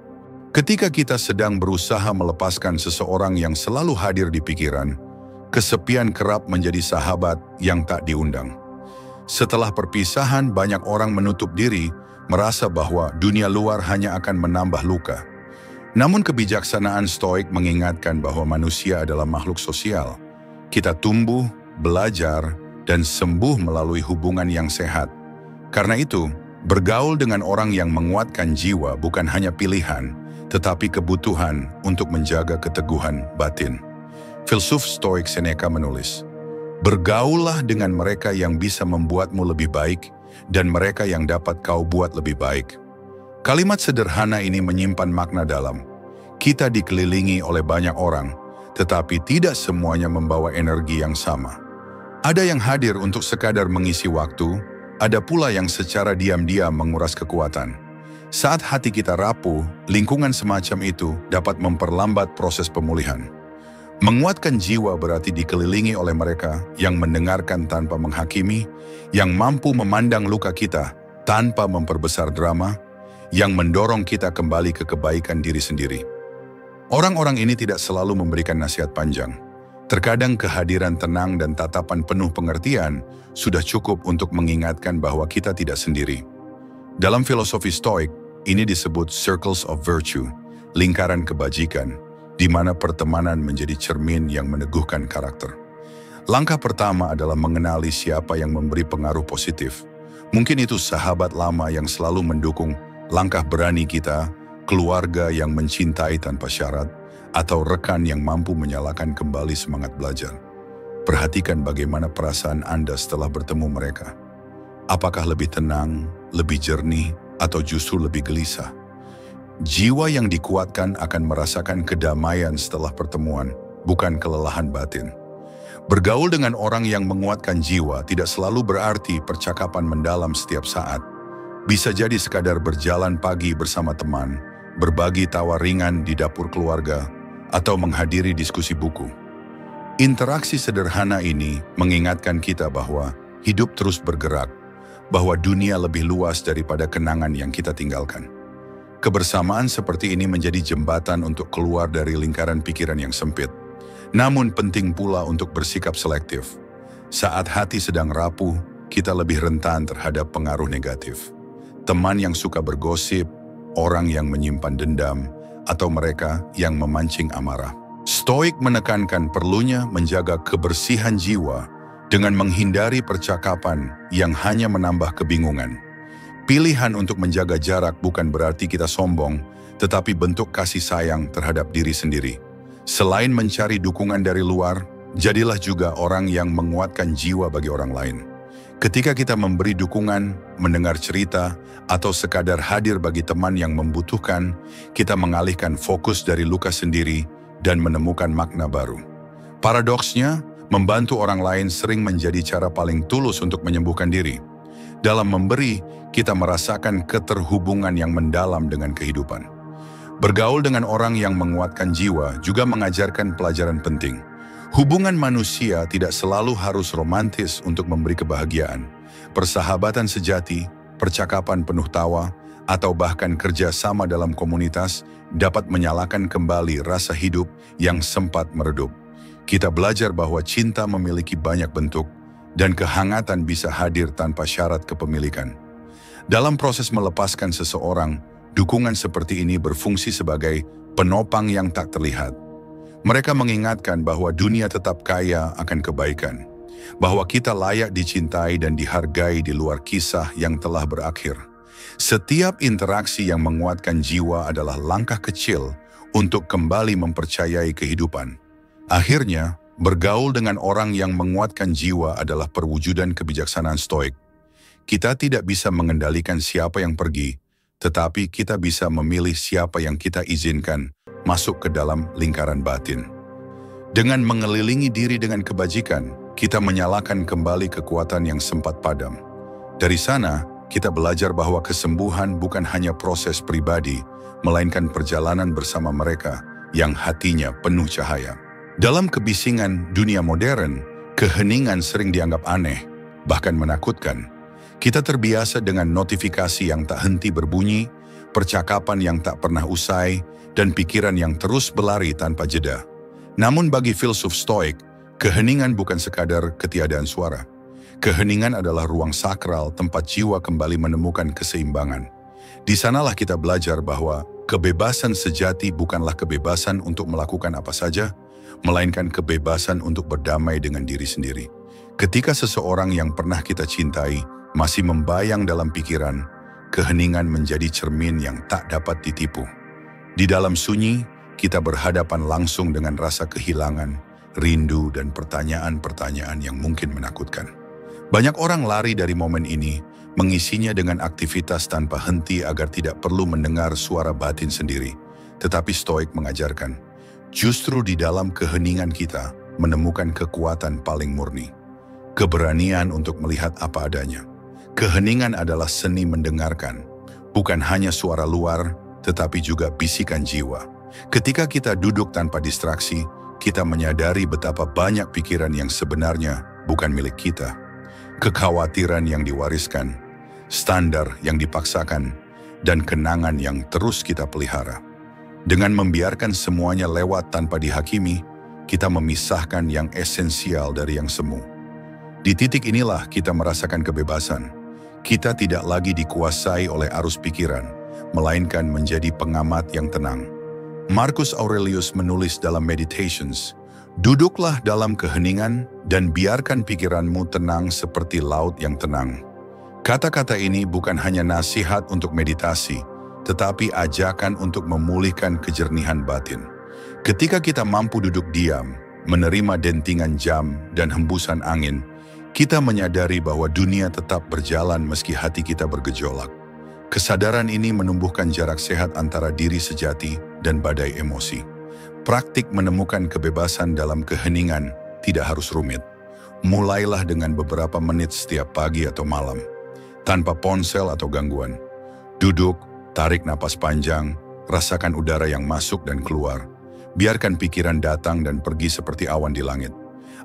Ketika kita sedang berusaha melepaskan seseorang yang selalu hadir di pikiran, kesepian kerap menjadi sahabat yang tak diundang. Setelah perpisahan, banyak orang menutup diri, merasa bahwa dunia luar hanya akan menambah luka. Namun kebijaksanaan Stoik mengingatkan bahwa manusia adalah makhluk sosial. Kita tumbuh, belajar, dan sembuh melalui hubungan yang sehat. Karena itu, bergaul dengan orang yang menguatkan jiwa bukan hanya pilihan, tetapi kebutuhan untuk menjaga keteguhan batin. Filsuf Stoik Seneca menulis, "Bergaullah dengan mereka yang bisa membuatmu lebih baik dan mereka yang dapat kau buat lebih baik." Kalimat sederhana ini menyimpan makna dalam. Kita dikelilingi oleh banyak orang, tetapi tidak semuanya membawa energi yang sama. Ada yang hadir untuk sekadar mengisi waktu, ada pula yang secara diam-diam menguras kekuatan. Saat hati kita rapuh, lingkungan semacam itu dapat memperlambat proses pemulihan. Menguatkan jiwa berarti dikelilingi oleh mereka yang mendengarkan tanpa menghakimi, yang mampu memandang luka kita tanpa memperbesar drama, yang mendorong kita kembali ke kebaikan diri sendiri. Orang-orang ini tidak selalu memberikan nasihat panjang. Terkadang kehadiran tenang dan tatapan penuh pengertian sudah cukup untuk mengingatkan bahwa kita tidak sendiri. Dalam filosofi Stoik, ini disebut circles of virtue, lingkaran kebajikan, di mana pertemanan menjadi cermin yang meneguhkan karakter. Langkah pertama adalah mengenali siapa yang memberi pengaruh positif. Mungkin itu sahabat lama yang selalu mendukung langkah berani kita, keluarga yang mencintai tanpa syarat, atau rekan yang mampu menyalakan kembali semangat belajar. Perhatikan bagaimana perasaan Anda setelah bertemu mereka. Apakah lebih tenang, lebih jernih, atau justru lebih gelisah? Jiwa yang dikuatkan akan merasakan kedamaian setelah pertemuan, bukan kelelahan batin. Bergaul dengan orang yang menguatkan jiwa tidak selalu berarti percakapan mendalam setiap saat. Bisa jadi sekadar berjalan pagi bersama teman, berbagi tawa ringan di dapur keluarga, atau menghadiri diskusi buku. Interaksi sederhana ini mengingatkan kita bahwa hidup terus bergerak, bahwa dunia lebih luas daripada kenangan yang kita tinggalkan. Kebersamaan seperti ini menjadi jembatan untuk keluar dari lingkaran pikiran yang sempit. Namun penting pula untuk bersikap selektif. Saat hati sedang rapuh, kita lebih rentan terhadap pengaruh negatif. Teman yang suka bergosip, orang yang menyimpan dendam, atau mereka yang memancing amarah. Stoik menekankan perlunya menjaga kebersihan jiwa dengan menghindari percakapan yang hanya menambah kebingungan. Pilihan untuk menjaga jarak bukan berarti kita sombong, tetapi bentuk kasih sayang terhadap diri sendiri. Selain mencari dukungan dari luar, jadilah juga orang yang menguatkan jiwa bagi orang lain. Ketika kita memberi dukungan, mendengar cerita, atau sekadar hadir bagi teman yang membutuhkan, kita mengalihkan fokus dari luka sendiri dan menemukan makna baru. Paradoksnya, membantu orang lain sering menjadi cara paling tulus untuk menyembuhkan diri. Dalam memberi, kita merasakan keterhubungan yang mendalam dengan kehidupan. Bergaul dengan orang yang menguatkan jiwa juga mengajarkan pelajaran penting. Hubungan manusia tidak selalu harus romantis untuk memberi kebahagiaan. Persahabatan sejati, percakapan penuh tawa, atau bahkan kerja sama dalam komunitas dapat menyalakan kembali rasa hidup yang sempat meredup. Kita belajar bahwa cinta memiliki banyak bentuk, dan kehangatan bisa hadir tanpa syarat kepemilikan. Dalam proses melepaskan seseorang, dukungan seperti ini berfungsi sebagai penopang yang tak terlihat. Mereka mengingatkan bahwa dunia tetap kaya akan kebaikan, bahwa kita layak dicintai dan dihargai di luar kisah yang telah berakhir. Setiap interaksi yang menguatkan jiwa adalah langkah kecil untuk kembali mempercayai kehidupan. Akhirnya, bergaul dengan orang yang menguatkan jiwa adalah perwujudan kebijaksanaan Stoik. Kita tidak bisa mengendalikan siapa yang pergi, tetapi kita bisa memilih siapa yang kita izinkan masuk ke dalam lingkaran batin. Dengan mengelilingi diri dengan kebajikan, kita menyalakan kembali kekuatan yang sempat padam. Dari sana, kita belajar bahwa kesembuhan bukan hanya proses pribadi, melainkan perjalanan bersama mereka yang hatinya penuh cahaya. Dalam kebisingan dunia modern, keheningan sering dianggap aneh, bahkan menakutkan. Kita terbiasa dengan notifikasi yang tak henti berbunyi, percakapan yang tak pernah usai, dan pikiran yang terus berlari tanpa jeda. Namun bagi filsuf Stoik, keheningan bukan sekadar ketiadaan suara. Keheningan adalah ruang sakral tempat jiwa kembali menemukan keseimbangan. Di sanalah kita belajar bahwa kebebasan sejati bukanlah kebebasan untuk melakukan apa saja, melainkan kebebasan untuk berdamai dengan diri sendiri. Ketika seseorang yang pernah kita cintai masih membayang dalam pikiran, keheningan menjadi cermin yang tak dapat ditipu. Di dalam sunyi, kita berhadapan langsung dengan rasa kehilangan, rindu, dan pertanyaan-pertanyaan yang mungkin menakutkan. Banyak orang lari dari momen ini, mengisinya dengan aktivitas tanpa henti agar tidak perlu mendengar suara batin sendiri. Tetapi Stoik mengajarkan, justru di dalam keheningan kita menemukan kekuatan paling murni. Keberanian untuk melihat apa adanya. Keheningan adalah seni mendengarkan, bukan hanya suara luar, tetapi juga bisikan jiwa. Ketika kita duduk tanpa distraksi, kita menyadari betapa banyak pikiran yang sebenarnya bukan milik kita. Kekhawatiran yang diwariskan, standar yang dipaksakan, dan kenangan yang terus kita pelihara. Dengan membiarkan semuanya lewat tanpa dihakimi, kita memisahkan yang esensial dari yang semu. Di titik inilah kita merasakan kebebasan. Kita tidak lagi dikuasai oleh arus pikiran, melainkan menjadi pengamat yang tenang. Marcus Aurelius menulis dalam Meditations, "Duduklah dalam keheningan dan biarkan pikiranmu tenang seperti laut yang tenang." Kata-kata ini bukan hanya nasihat untuk meditasi, tetapi ajakan untuk memulihkan kejernihan batin. Ketika kita mampu duduk diam, menerima dentingan jam dan hembusan angin, kita menyadari bahwa dunia tetap berjalan meski hati kita bergejolak. Kesadaran ini menumbuhkan jarak sehat antara diri sejati dan badai emosi. Praktik menemukan kebebasan dalam keheningan tidak harus rumit. Mulailah dengan beberapa menit setiap pagi atau malam, tanpa ponsel atau gangguan. Duduk, tarik napas panjang, rasakan udara yang masuk dan keluar. Biarkan pikiran datang dan pergi seperti awan di langit.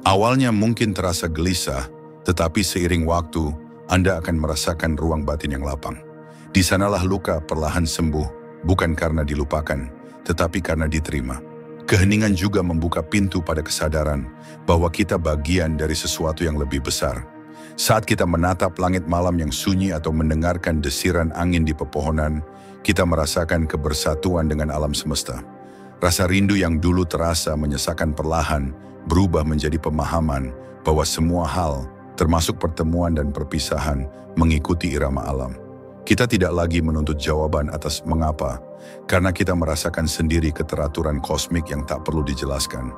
Awalnya mungkin terasa gelisah, tetapi seiring waktu, Anda akan merasakan ruang batin yang lapang. Di sanalah luka perlahan sembuh bukan karena dilupakan, tetapi karena diterima. Keheningan juga membuka pintu pada kesadaran bahwa kita bagian dari sesuatu yang lebih besar. Saat kita menatap langit malam yang sunyi atau mendengarkan desiran angin di pepohonan, kita merasakan kebersatuan dengan alam semesta. Rasa rindu yang dulu terasa menyesakan perlahan berubah menjadi pemahaman bahwa semua hal, termasuk pertemuan dan perpisahan, mengikuti irama alam. Kita tidak lagi menuntut jawaban atas mengapa, karena kita merasakan sendiri keteraturan kosmik yang tak perlu dijelaskan.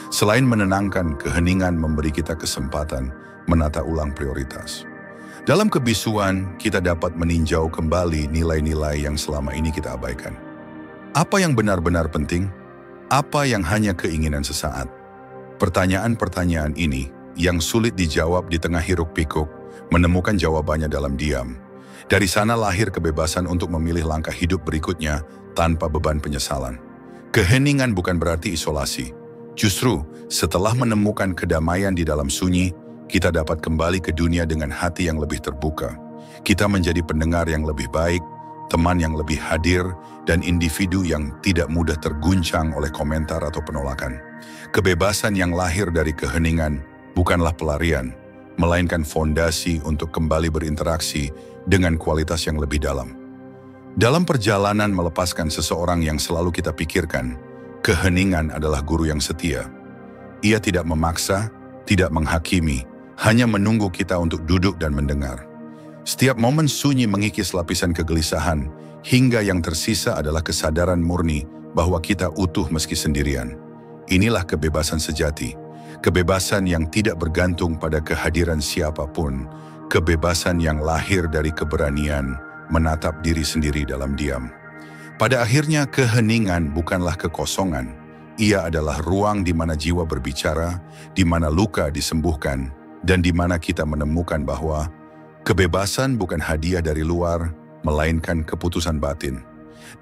Selain menenangkan, keheningan memberi kita kesempatan menata ulang prioritas. Dalam kebisuan, kita dapat meninjau kembali nilai-nilai yang selama ini kita abaikan. Apa yang benar-benar penting? Apa yang hanya keinginan sesaat? Pertanyaan-pertanyaan ini yang sulit dijawab di tengah hiruk-pikuk, menemukan jawabannya dalam diam. Dari sana lahir kebebasan untuk memilih langkah hidup berikutnya tanpa beban penyesalan. Keheningan bukan berarti isolasi. Justru, setelah menemukan kedamaian di dalam sunyi, kita dapat kembali ke dunia dengan hati yang lebih terbuka. Kita menjadi pendengar yang lebih baik, teman yang lebih hadir, dan individu yang tidak mudah terguncang oleh komentar atau penolakan. Kebebasan yang lahir dari keheningan bukanlah pelarian, melainkan fondasi untuk kembali berinteraksi dengan kualitas yang lebih dalam. Dalam perjalanan melepaskan seseorang yang selalu kita pikirkan, keheningan adalah guru yang setia. Ia tidak memaksa, tidak menghakimi, hanya menunggu kita untuk duduk dan mendengar. Setiap momen sunyi mengikis lapisan kegelisahan, hingga yang tersisa adalah kesadaran murni bahwa kita utuh meski sendirian. Inilah kebebasan sejati, kebebasan yang tidak bergantung pada kehadiran siapapun, kebebasan yang lahir dari keberanian menatap diri sendiri dalam diam. Pada akhirnya, keheningan bukanlah kekosongan. Ia adalah ruang di mana jiwa berbicara, di mana luka disembuhkan, dan di mana kita menemukan bahwa kebebasan bukan hadiah dari luar, melainkan keputusan batin.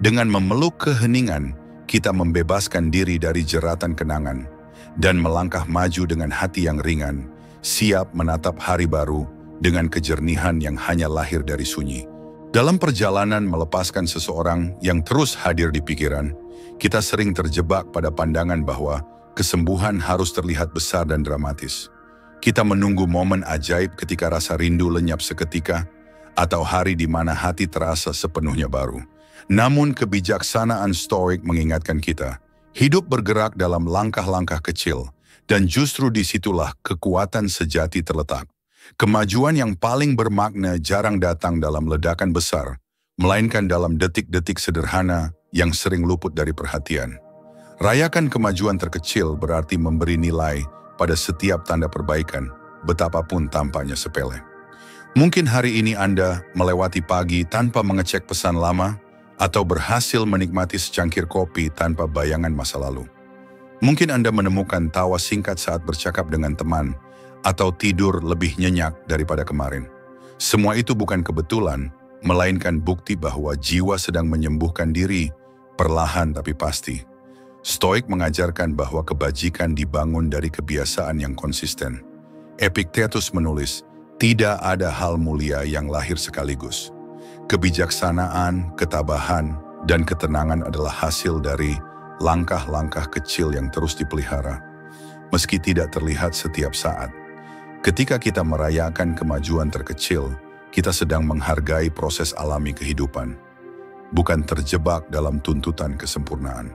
Dengan memeluk keheningan, kita membebaskan diri dari jeratan kenangan, dan melangkah maju dengan hati yang ringan, siap menatap hari baru dengan kejernihan yang hanya lahir dari sunyi. Dalam perjalanan melepaskan seseorang yang terus hadir di pikiran, kita sering terjebak pada pandangan bahwa kesembuhan harus terlihat besar dan dramatis. Kita menunggu momen ajaib ketika rasa rindu lenyap seketika, atau hari di mana hati terasa sepenuhnya baru. Namun kebijaksanaan Stoik mengingatkan kita, hidup bergerak dalam langkah-langkah kecil, dan justru disitulah kekuatan sejati terletak. Kemajuan yang paling bermakna jarang datang dalam ledakan besar, melainkan dalam detik-detik sederhana yang sering luput dari perhatian. Rayakan kemajuan terkecil berarti memberi nilai pada setiap tanda perbaikan, betapapun tampaknya sepele. Mungkin hari ini Anda melewati pagi tanpa mengecek pesan lama, atau berhasil menikmati secangkir kopi tanpa bayangan masa lalu. Mungkin Anda menemukan tawa singkat saat bercakap dengan teman, atau tidur lebih nyenyak daripada kemarin. Semua itu bukan kebetulan, melainkan bukti bahwa jiwa sedang menyembuhkan diri, perlahan tapi pasti. Stoik mengajarkan bahwa kebajikan dibangun dari kebiasaan yang konsisten. Epictetus menulis, tidak ada hal mulia yang lahir sekaligus. Kebijaksanaan, ketabahan, dan ketenangan adalah hasil dari langkah-langkah kecil yang terus dipelihara, meski tidak terlihat setiap saat. Ketika kita merayakan kemajuan terkecil, kita sedang menghargai proses alami kehidupan, bukan terjebak dalam tuntutan kesempurnaan.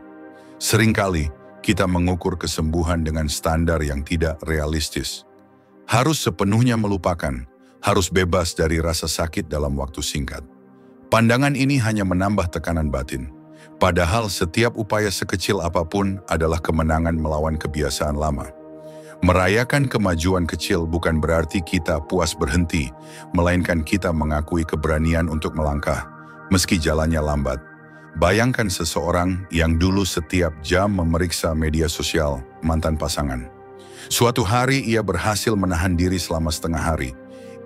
Seringkali kita mengukur kesembuhan dengan standar yang tidak realistis. Harus sepenuhnya melupakan, harus bebas dari rasa sakit dalam waktu singkat. Pandangan ini hanya menambah tekanan batin. Padahal setiap upaya sekecil apapun adalah kemenangan melawan kebiasaan lama. Merayakan kemajuan kecil bukan berarti kita puas berhenti, melainkan kita mengakui keberanian untuk melangkah, meski jalannya lambat. Bayangkan seseorang yang dulu setiap jam memeriksa media sosial mantan pasangan. Suatu hari ia berhasil menahan diri selama setengah hari.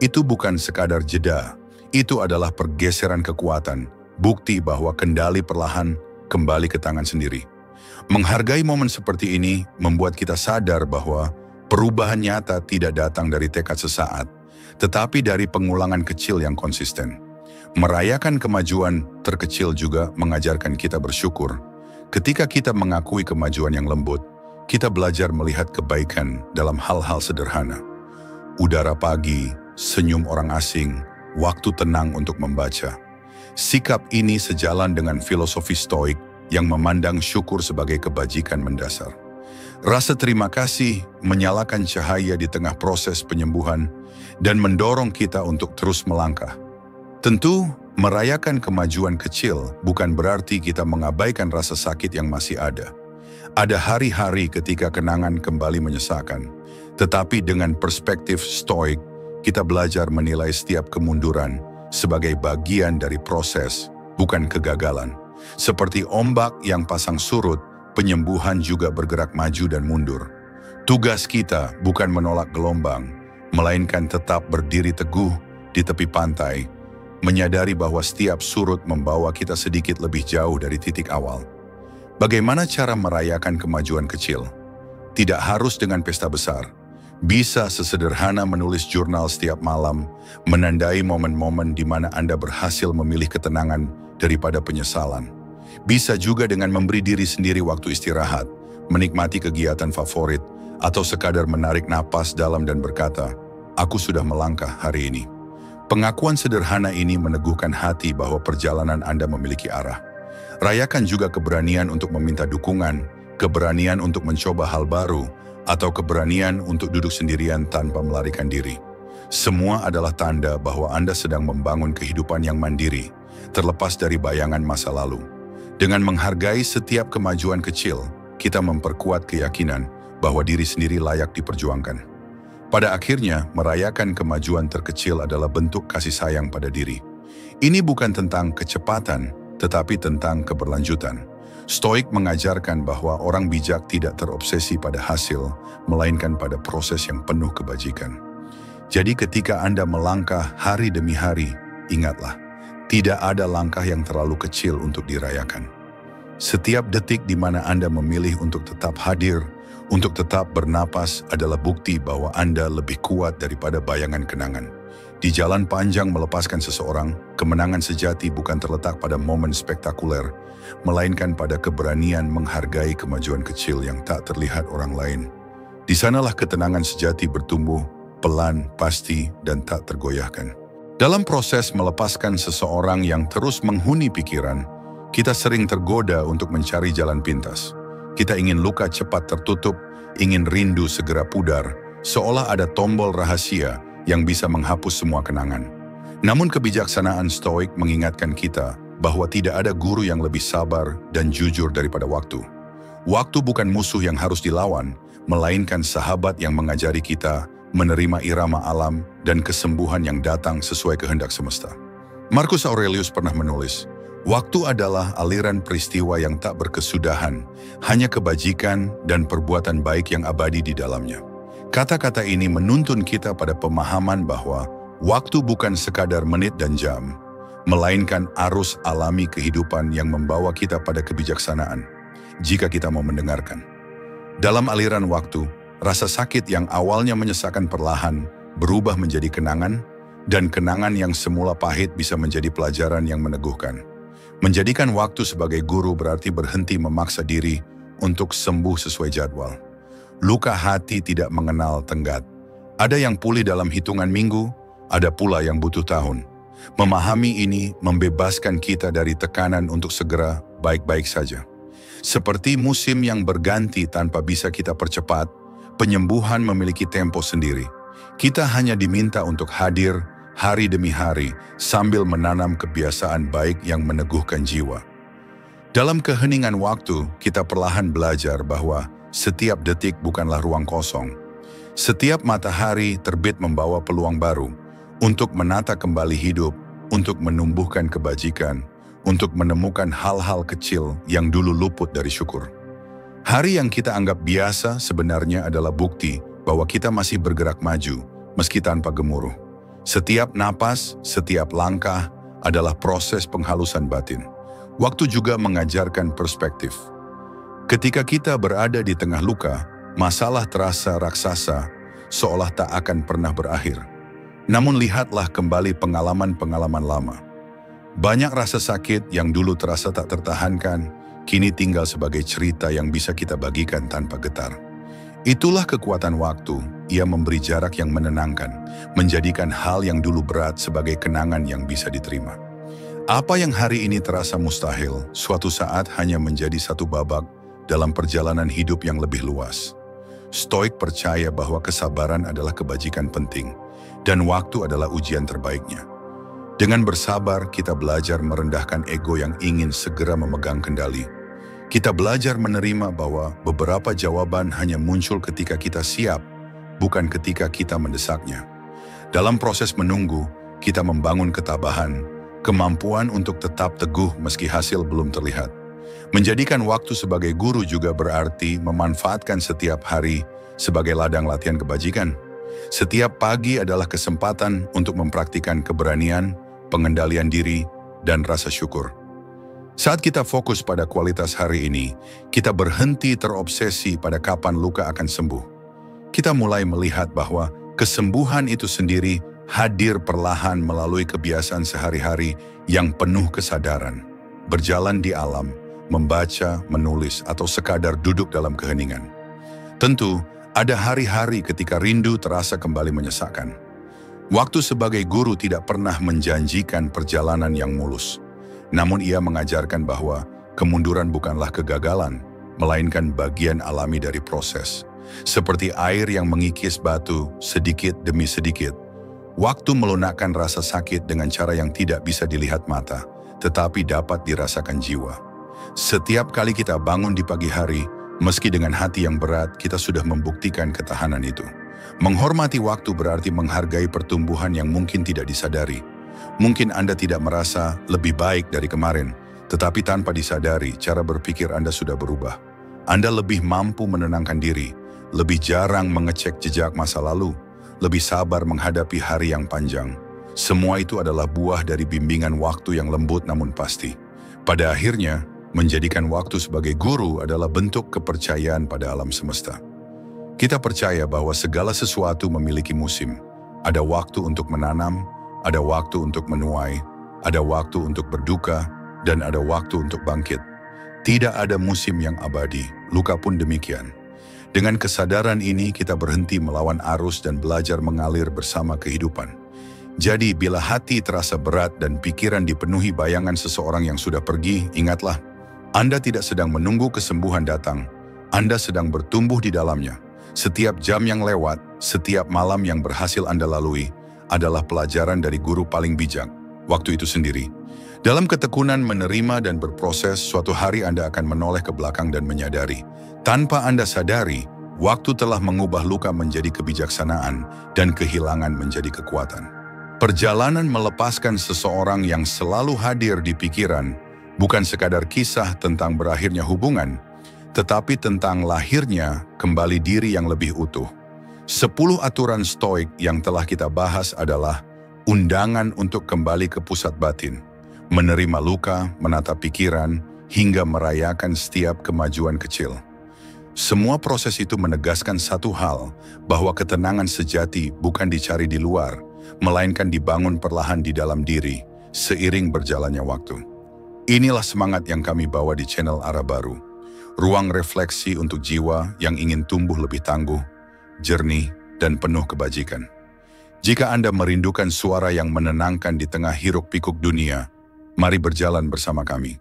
Itu bukan sekadar jeda, itu adalah pergeseran kekuatan, bukti bahwa kendali perlahan kembali ke tangan sendiri. Menghargai momen seperti ini membuat kita sadar bahwa perubahan nyata tidak datang dari tekad sesaat, tetapi dari pengulangan kecil yang konsisten. Merayakan kemajuan terkecil juga mengajarkan kita bersyukur. Ketika kita mengakui kemajuan yang lembut, kita belajar melihat kebaikan dalam hal-hal sederhana. Udara pagi, senyum orang asing, waktu tenang untuk membaca. Sikap ini sejalan dengan filosofi Stoik yang memandang syukur sebagai kebajikan mendasar. Rasa terima kasih menyalakan cahaya di tengah proses penyembuhan dan mendorong kita untuk terus melangkah. Tentu, merayakan kemajuan kecil bukan berarti kita mengabaikan rasa sakit yang masih ada. Ada hari-hari ketika kenangan kembali menyesakan, tetapi dengan perspektif Stoik, kita belajar menilai setiap kemunduran sebagai bagian dari proses, bukan kegagalan. Seperti ombak yang pasang surut, penyembuhan juga bergerak maju dan mundur. Tugas kita bukan menolak gelombang, melainkan tetap berdiri teguh di tepi pantai, menyadari bahwa setiap surut membawa kita sedikit lebih jauh dari titik awal. Bagaimana cara merayakan kemajuan kecil? Tidak harus dengan pesta besar. Bisa sesederhana menulis jurnal setiap malam, menandai momen-momen di mana Anda berhasil memilih ketenangan daripada penyesalan. Bisa juga dengan memberi diri sendiri waktu istirahat, menikmati kegiatan favorit, atau sekadar menarik napas dalam dan berkata, "Aku sudah melangkah hari ini." Pengakuan sederhana ini meneguhkan hati bahwa perjalanan Anda memiliki arah. Rayakan juga keberanian untuk meminta dukungan, keberanian untuk mencoba hal baru, atau keberanian untuk duduk sendirian tanpa melarikan diri. Semua adalah tanda bahwa Anda sedang membangun kehidupan yang mandiri, terlepas dari bayangan masa lalu. Dengan menghargai setiap kemajuan kecil, kita memperkuat keyakinan bahwa diri sendiri layak diperjuangkan. Pada akhirnya, merayakan kemajuan terkecil adalah bentuk kasih sayang pada diri. Ini bukan tentang kecepatan, tetapi tentang keberlanjutan. Stoik mengajarkan bahwa orang bijak tidak terobsesi pada hasil, melainkan pada proses yang penuh kebajikan. Jadi ketika Anda melangkah hari demi hari, ingatlah, tidak ada langkah yang terlalu kecil untuk dirayakan. Setiap detik di mana Anda memilih untuk tetap hadir, untuk tetap bernapas adalah bukti bahwa Anda lebih kuat daripada bayangan kenangan. Di jalan panjang melepaskan seseorang, kemenangan sejati bukan terletak pada momen spektakuler, melainkan pada keberanian menghargai kemajuan kecil yang tak terlihat orang lain. Di sanalah ketenangan sejati bertumbuh, pelan, pasti, dan tak tergoyahkan. Dalam proses melepaskan seseorang yang terus menghuni pikiran, kita sering tergoda untuk mencari jalan pintas. Kita ingin luka cepat tertutup, ingin rindu segera pudar, seolah ada tombol rahasia yang bisa menghapus semua kenangan. Namun kebijaksanaan Stoik mengingatkan kita bahwa tidak ada guru yang lebih sabar dan jujur daripada waktu. Waktu bukan musuh yang harus dilawan, melainkan sahabat yang mengajari kita menerima irama alam dan kesembuhan yang datang sesuai kehendak semesta. Marcus Aurelius pernah menulis, "Waktu adalah aliran peristiwa yang tak berkesudahan, hanya kebajikan dan perbuatan baik yang abadi di dalamnya." Kata-kata ini menuntun kita pada pemahaman bahwa waktu bukan sekadar menit dan jam, melainkan arus alami kehidupan yang membawa kita pada kebijaksanaan, jika kita mau mendengarkan. Dalam aliran waktu, rasa sakit yang awalnya menyesakan perlahan berubah menjadi kenangan, dan kenangan yang semula pahit bisa menjadi pelajaran yang meneguhkan. Menjadikan waktu sebagai guru berarti berhenti memaksa diri untuk sembuh sesuai jadwal. Luka hati tidak mengenal tenggat. Ada yang pulih dalam hitungan minggu, ada pula yang butuh tahun. Memahami ini membebaskan kita dari tekanan untuk segera baik-baik saja. Seperti musim yang berganti tanpa bisa kita percepat, penyembuhan memiliki tempo sendiri. Kita hanya diminta untuk hadir hari demi hari sambil menanam kebiasaan baik yang meneguhkan jiwa. Dalam keheningan waktu, kita perlahan belajar bahwa setiap detik bukanlah ruang kosong. Setiap matahari terbit membawa peluang baru untuk menata kembali hidup, untuk menumbuhkan kebajikan, untuk menemukan hal-hal kecil yang dulu luput dari syukur. Hari yang kita anggap biasa sebenarnya adalah bukti bahwa kita masih bergerak maju, meski tanpa gemuruh. Setiap napas, setiap langkah adalah proses penghalusan batin. Waktu juga mengajarkan perspektif. Ketika kita berada di tengah luka, masalah terasa raksasa, seolah tak akan pernah berakhir. Namun lihatlah kembali pengalaman-pengalaman lama. Banyak rasa sakit yang dulu terasa tak tertahankan, kini tinggal sebagai cerita yang bisa kita bagikan tanpa getar. Itulah kekuatan waktu, ia memberi jarak yang menenangkan, menjadikan hal yang dulu berat sebagai kenangan yang bisa diterima. Apa yang hari ini terasa mustahil, suatu saat hanya menjadi satu babak dalam perjalanan hidup yang lebih luas. Stoik percaya bahwa kesabaran adalah kebajikan penting, dan waktu adalah ujian terbaiknya. Dengan bersabar, kita belajar merendahkan ego yang ingin segera memegang kendali. Kita belajar menerima bahwa beberapa jawaban hanya muncul ketika kita siap, bukan ketika kita mendesaknya. Dalam proses menunggu, kita membangun ketabahan, kemampuan untuk tetap teguh meski hasil belum terlihat. Menjadikan waktu sebagai guru juga berarti memanfaatkan setiap hari sebagai ladang latihan kebajikan. Setiap pagi adalah kesempatan untuk mempraktikkan keberanian, pengendalian diri, dan rasa syukur. Saat kita fokus pada kualitas hari ini, kita berhenti terobsesi pada kapan luka akan sembuh. Kita mulai melihat bahwa kesembuhan itu sendiri hadir perlahan melalui kebiasaan sehari-hari yang penuh kesadaran. Berjalan di alam, membaca, menulis, atau sekadar duduk dalam keheningan. Tentu, ada hari-hari ketika rindu terasa kembali menyesakkan. Waktu sebagai guru tidak pernah menjanjikan perjalanan yang mulus. Namun ia mengajarkan bahwa kemunduran bukanlah kegagalan, melainkan bagian alami dari proses. Seperti air yang mengikis batu sedikit demi sedikit, waktu melunakkan rasa sakit dengan cara yang tidak bisa dilihat mata, tetapi dapat dirasakan jiwa. Setiap kali kita bangun di pagi hari, meski dengan hati yang berat, kita sudah membuktikan ketahanan itu. Menghormati waktu berarti menghargai pertumbuhan yang mungkin tidak disadari. Mungkin Anda tidak merasa lebih baik dari kemarin, tetapi tanpa disadari, cara berpikir Anda sudah berubah. Anda lebih mampu menenangkan diri, lebih jarang mengecek jejak masa lalu, lebih sabar menghadapi hari yang panjang. Semua itu adalah buah dari bimbingan waktu yang lembut namun pasti. Pada akhirnya, menjadikan waktu sebagai guru adalah bentuk kepercayaan pada alam semesta. Kita percaya bahwa segala sesuatu memiliki musim. Ada waktu untuk menanam, ada waktu untuk menuai, ada waktu untuk berduka, dan ada waktu untuk bangkit. Tidak ada musim yang abadi, luka pun demikian. Dengan kesadaran ini kita berhenti melawan arus dan belajar mengalir bersama kehidupan. Jadi bila hati terasa berat dan pikiran dipenuhi bayangan seseorang yang sudah pergi, ingatlah, Anda tidak sedang menunggu kesembuhan datang, Anda sedang bertumbuh di dalamnya. Setiap jam yang lewat, setiap malam yang berhasil Anda lalui, adalah pelajaran dari guru paling bijak, waktu itu sendiri. Dalam ketekunan menerima dan berproses, suatu hari Anda akan menoleh ke belakang dan menyadari, tanpa Anda sadari, waktu telah mengubah luka menjadi kebijaksanaan dan kehilangan menjadi kekuatan. Perjalanan melepaskan seseorang yang selalu hadir di pikiran, bukan sekadar kisah tentang berakhirnya hubungan, tetapi tentang lahirnya kembali diri yang lebih utuh. 10 aturan stoik yang telah kita bahas adalah undangan untuk kembali ke pusat batin, menerima luka, menata pikiran, hingga merayakan setiap kemajuan kecil. Semua proses itu menegaskan satu hal, bahwa ketenangan sejati bukan dicari di luar, melainkan dibangun perlahan di dalam diri, seiring berjalannya waktu. Inilah semangat yang kami bawa di channel Arah Baru, ruang refleksi untuk jiwa yang ingin tumbuh lebih tangguh, jernih, dan penuh kebajikan. Jika Anda merindukan suara yang menenangkan di tengah hiruk-pikuk dunia, mari berjalan bersama kami.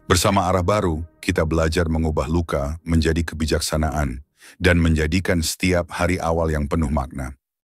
Bersama Arah Baru, kita belajar mengubah luka menjadi kebijaksanaan dan menjadikan setiap hari awal yang penuh makna.